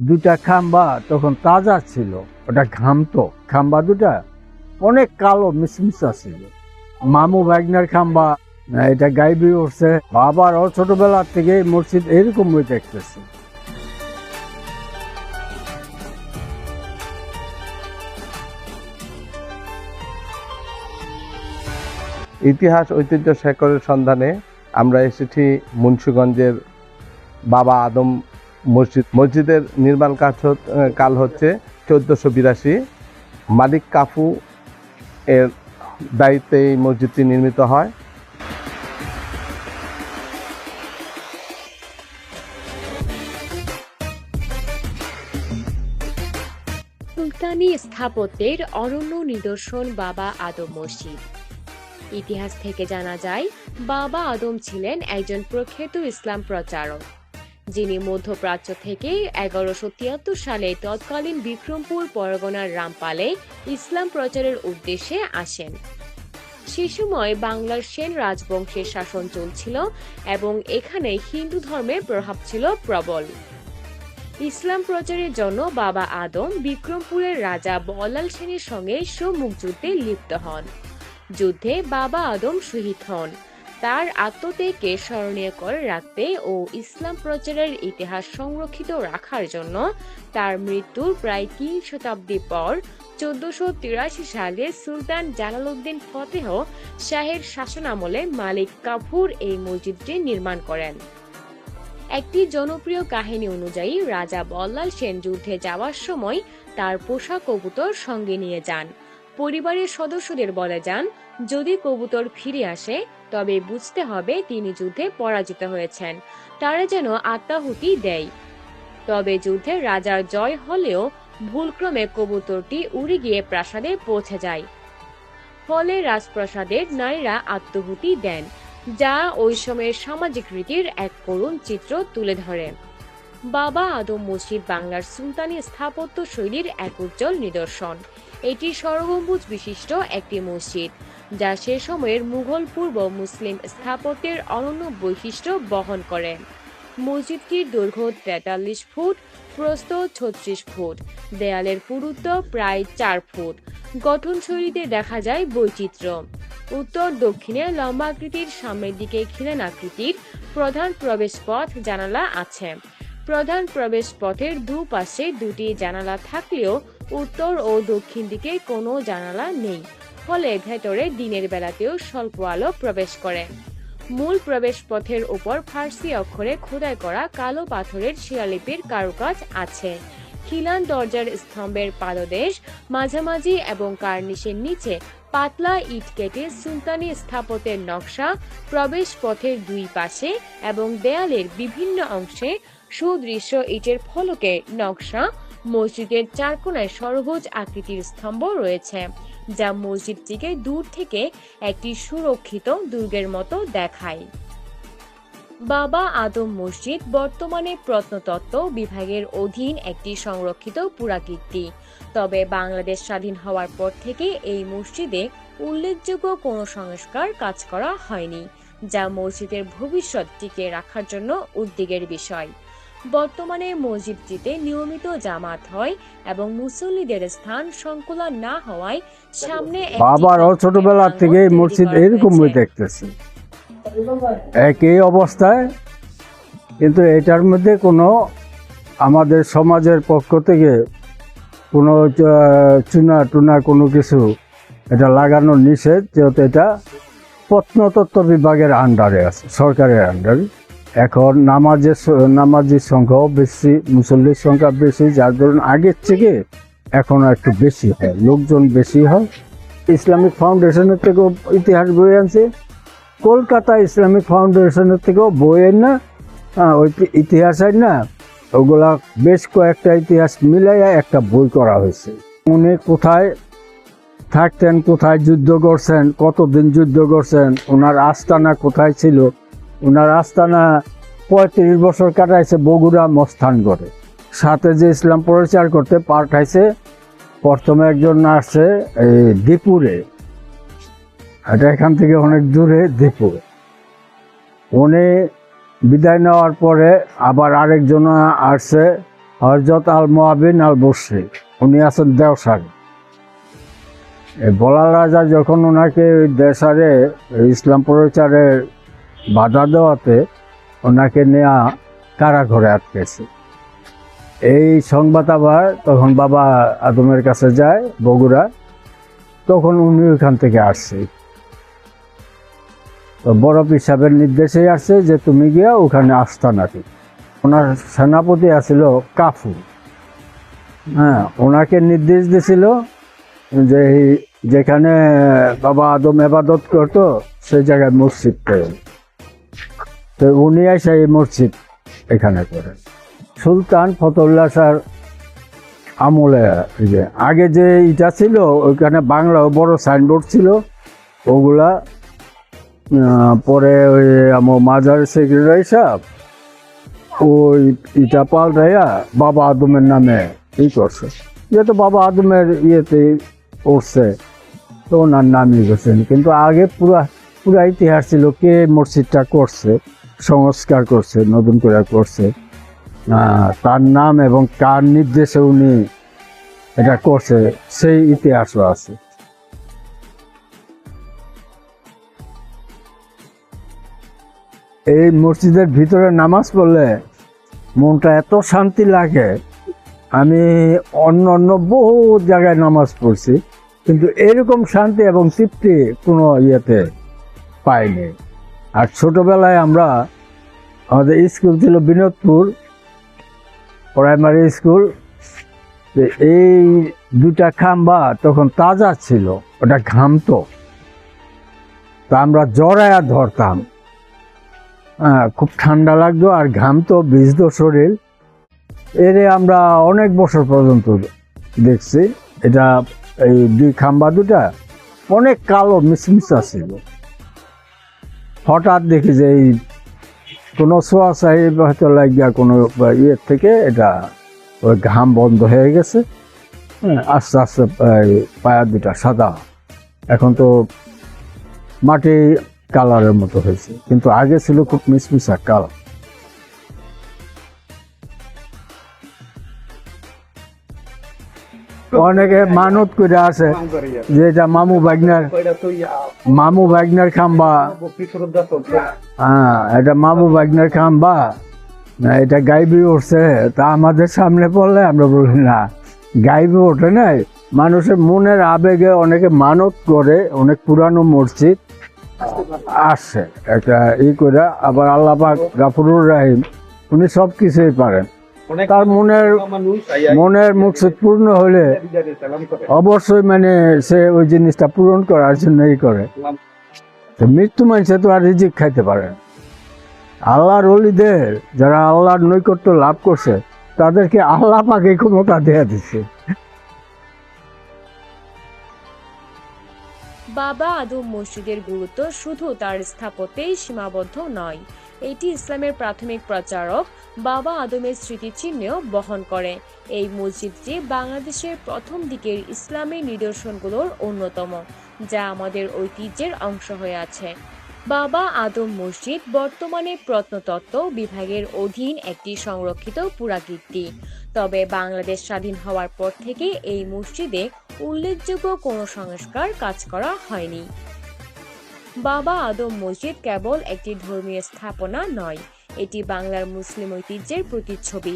দুটা খাম্বা তখন তাজা ছিল, ওটা ঘামতো। খাম্বা দুটা অনেক কালো মিসমিসা ছিল। মামু ভাগ্নের খাম্বা, এটা গাইবি উঠছে। বাবার ছোটবেলার থেকে মসজিদ এরকম দেখতেছে। ইতিহাস ঐতিহ্য শেকড়ের সন্ধানে আমরা এসেছি মুন্সিগঞ্জের বাবা আদম মসজিদ। মসজিদের নির্মাণ কাল হচ্ছে 1482। মালিক কাফু এর দায়িত্বে এই মসজিদটি নির্মিত হয়। সুলতানি স্থাপত্যের অনন্য নিদর্শন বাবা আদম মসজিদ। ইতিহাস থেকে জানা যায়, বাবা আদম ছিলেন একজন প্রখ্যাত ইসলাম প্রচারক, যিনি মধ্যপ্রাচ্য থেকে 1173 সালে তৎকালীন বিক্রমপুর পরগনার রামপালে ইসলাম প্রচারের উদ্দেশ্যে আসেন। সে সময় বাংলার সেন রাজবংশের শাসন চলছিল এবং এখানে হিন্দু ধর্মের প্রভাব ছিল প্রবল। ইসলাম প্রচারের জন্য বাবা আদম বিক্রমপুরের রাজা বল্লাল সেনের সঙ্গে সম্মুখ যুদ্ধে লিপ্ত হন। যুদ্ধে বাবা আদম শহীদ হন। তার আত্মত্যাগকে স্মরণীয় করে রাখতে ও ইসলাম প্রচারের ইতিহাস সংরক্ষিত রাখার জন্য তার মৃত্যুর প্রায় 3 শতাব্দী পর 1483 সালে সুলতান জালালউদ্দিন ফতেহ শাহের শাসনামলে মালিক কাফুর এই মসজিদটি নির্মাণ করেন। একটি জনপ্রিয় কাহিনী অনুযায়ী রাজা বল্লাল সেন যুদ্ধে যাওয়ার সময় তার পোষা কবুতর সঙ্গে নিয়ে যান। পরিবারের সদস্যদের বলে যান, যদি কবুতর ফিরে আসে তবে বুঝতে হবে তিনি যুদ্ধে পরাজিত হয়েছেন, তারা যেন আত্মাহুতি দেয়। তবে যুদ্ধে রাজার জয় হলেও ভুলক্রমে কবুতরটি উড়ে গিয়ে প্রাসাদে পৌঁছে যায়। ফলে রাজপ্রাসাদের নারীরা আত্মাহুতি দেন, যা ওই সময়ের সামাজিক রীতির এক করুণ চিত্র তুলে ধরে। বাবা আদম মসজিদ বাংলার সুলতানি স্থাপত্য শৈলীর এক উজ্জ্বল নিদর্শন। এটি ষড়গম্বুজ বিশিষ্ট একটি মসজিদ, যা সে সময়ের মুঘল পূর্ব মুসলিম স্থাপত্যের অনন্য বৈশিষ্ট্য বহন করে। মসজিদটির দৈর্ঘ্য 43 ফুট, প্রস্থ 36 ফুট, দেয়ালের পুরুত্ব প্রায় 4 ফুট। গঠনশৈলীতে দেখা যায় বৈচিত্র্য। উত্তর দক্ষিণে লম্বাকৃতির, সামনের দিকে খিলান আকৃতির প্রধান প্রবেশ পথ জানালা আছে। প্রধান প্রবেশ পথের দুপাশে দুটি জানালা থাকলেও উত্তর ও দক্ষিণ দিকে কোনো জানালা নেই, ফলে ভেতরে দিনের বেলাতেও স্বল্প আলো প্রবেশ করে। মূল প্রবেশ পথের উপর ফার্সি অক্ষরে খোদাই করা কালো পাথরের শিলালিপির কারুকাজ আছে। খিলান দরজার স্তম্ভের পাদদেশ মাঝামাঝি এবং কার্নিশের নিচে পাতলা ইট কেটে সুলতানি স্থাপত্যের নকশা প্রবেশ পথের দুই পাশে এবং দেয়ালের বিভিন্ন অংশে সুদৃশ্য ইটের ফলকের নকশা। মসজিদের চার কোণায় সরবুজ আকৃতির স্তম্ভ রয়েছে, যা মসজিদটিকে দূর থেকে একটি সুরক্ষিত দুর্গের মতো দেখায়। বাবা আদম মসজিদ বর্তমানে প্রত্নতত্ত্ব বিভাগের অধীন একটি সংরক্ষিত পুরাকীর্তি। তবে বাংলাদেশ স্বাধীন হওয়ার পর থেকে এই মসজিদে উল্লেখযোগ্য কোনো সংস্কার কাজ করা হয়নি, যা মসজিদের ভবিষ্যৎ টিকিয়ে রাখার জন্য উদ্বেগের বিষয়। বর্তমানে মসজিদটিতে নিয়মিত জামাত হয় এবং মুসল্লিদের স্থান সংকুলা না হওয়ায় সামনে বাবার ছোটবেলার থেকে মসজিদ এরকম দেখতেছে, একই অবস্থায়। কিন্তু এটার মধ্যে কোনো আমাদের সমাজের পক্ষ থেকে কোনো চুনা টুনা কোনো কিছু এটা লাগানো নিষেধ, যেহেতু এটা প্রত্নতত্ত্ব বিভাগের আন্ডারে আছে, সরকারের আন্ডারে। এখন নামাজির সংখ্যাও বেশি, মুসল্লির সংখ্যা বেশি, যার ধরুন আগের থেকে এখন একটু বেশি হয়, লোকজন বেশি হয়। ইসলামিক ফাউন্ডেশনের থেকেও ইতিহাস বই আনছে, কলকাতা ইসলামিক ফাউন্ডেশনের থেকেও বই আন না, ওই ইতিহাস আন না, ওগুলা বেশ কয়েকটা ইতিহাস মিলাইয়া একটা বই করা হয়েছে। উনি কোথায় থাকতেন, কোথায় যুদ্ধ করছেন, কতদিন যুদ্ধ করছেন, ওনার আস্তানা কোথায় ছিল। ওনার আস্তানা 35 বছর কাটাইছে বগুড়া মস্তানগড়ে। সাথে যে ইসলাম প্রচার করতে পাঠাইছে, প্রথমে একজন আসছে এই দীপুরে, এটা এখান থেকে অনেক দূরে দীপুর। উনি বিদায় নেওয়ার পরে আবার আরেকজন আসছে হযরত আল মুআবিন আল বসরি, উনি আছেন দেওসারে। এই বলাল রাজা যখন ওনাকে ওই দেশারে ইসলাম প্রচারে বাধা দেওয়াতে ওনাকে নেয়া কারাঘরে আটকেছে। এই সংবাদ আবার তখন বাবা আদমের কাছে যায় বগুড়া, তখন উনি ওইখান থেকে আসছে। তো বড় পীর সাহেবের নির্দেশেই আসছে যে তুমি গিয়া ওখানে আস্তানা দিও। ওনার সেনাপতি আছিল কাফু। হ্যাঁ, ওনাকে নির্দেশ দিছিল যে যেখানে বাবা আদম ইবাদত করতো সেই জায়গায় মসজিদ করে। তো উনি এসে এই মসজিদ এখানে করেন। সুলতান ফতহুল্লাহ শাহর আমলে যে আগে যে ইটা ছিল ওইখানে বাংলা বড় সাইনবোর্ড ছিল, ওগুলা পরে ওই আমার মাজার সেক্রেটারি সাহেব ওই ইটা পাল্টাইয়া বাবা আদমের নামে করছে, যেহেতু বাবা আদমের ইয়েতে পড়ছে তো ওনার নামই গেছেন। কিন্তু আগে পুরা ইতিহাস ছিল কে মসজিদটা করছে, সংস্কার করছে, নতুন করে করছে, তার নাম এবং কার নির্দেশে উনি এটা করছে সেই ইতিহাসও আছে। এই মসজিদের ভিতরে নামাজ পড়লে মনটা এত শান্তি লাগে। আমি অন্য বহু জায়গায় নামাজ পড়ছি, কিন্তু এরকম শান্তি এবং তৃপ্তি কোনো ইয়েতে পাইনি। আর ছোটবেলায় আমাদের স্কুল ছিল বিনোদপুর প্রাইমারি স্কুল। এই দুটা খাম্বা তখন তাজা ছিল, ওটা ঘামতো, তা আমরা জড়ায়া ধরতাম। খুব ঠান্ডা লাগতো আর ঘামতো, ভিজতো শরীর। এরে আমরা অনেক বছর পর্যন্ত দেখছি। এটা এই দুই খাম্বা দুটা অনেক কালো মিসমিসা ছিল। হঠাৎ দেখি যে এই কোনো সোয়াশাহি হয়তো লাগিয়া কোনো ইয়ের থেকে এটা ওই ঘাম বন্ধ হয়ে গেছে। আস্তে আস্তে পায়া দুটা সাদা, এখন তো মাটি কালারের মতো হয়েছে, কিন্তু আগে ছিল খুব মিসমিসা কালার। অনেকে মানত করে আসে যে এটা মামু ভাগ্নার খাম্বা। হ্যাঁ, এটা মামু ভাগ্নার খাম্বা, না এটা গাইবি উঠছে। তা আমাদের সামনে পড়লে আমরা বলি না, গাইবি ওঠে নাই, মানুষের মনের আবেগে অনেকে মানত করে। অনেক পুরানো মসজিদ আসছে একটা করে। আবার আল্লাহ পাক গাফুরুর রাহিম, উনি সব কিছুই পারেন। তার মনের মুকসুদ পূর্ণ হলে অবশ্যই মানে সে ওই জিনিসটা পূরণ করার জন্যই করে। তো মৃত্যু মানুষে তো আর রিজিক খাইতে পারে। আল্লাহর ওলিদের যারা আল্লাহর নৈকট্য লাভ করছে তাদেরকে আল্লাহ পাক এই ক্ষমতা দেয়া দিচ্ছে। বাবা আদম মসজিদের গুরুত্ব শুধু তার স্থাপত্যেই সীমাবদ্ধ নয়, এটি ইসলামের প্রাথমিক প্রচারক বাবা আদমের স্মৃতিচিহ্নও বহন করে। এই মসজিদটি বাংলাদেশের প্রথম দিকের ইসলামী নিদর্শনগুলোর অন্যতম, যা আমাদের ঐতিহ্যের অংশ হয়ে আছে। বাবা আদম মসজিদ বর্তমানে প্রত্নতত্ত্ব বিভাগের অধীন একটি সংরক্ষিত পুরাকীর্তি। তবে বাংলাদেশ স্বাধীন হওয়ার পর থেকে এই মসজিদে উল্লেখযোগ্য কোনো সংস্কার কাজ করা হয়নি। বাবা আদম মসজিদ কেবল একটি ধর্মীয় স্থাপনা নয়, এটি বাংলার মুসলিম ঐতিহ্যের প্রতিচ্ছবি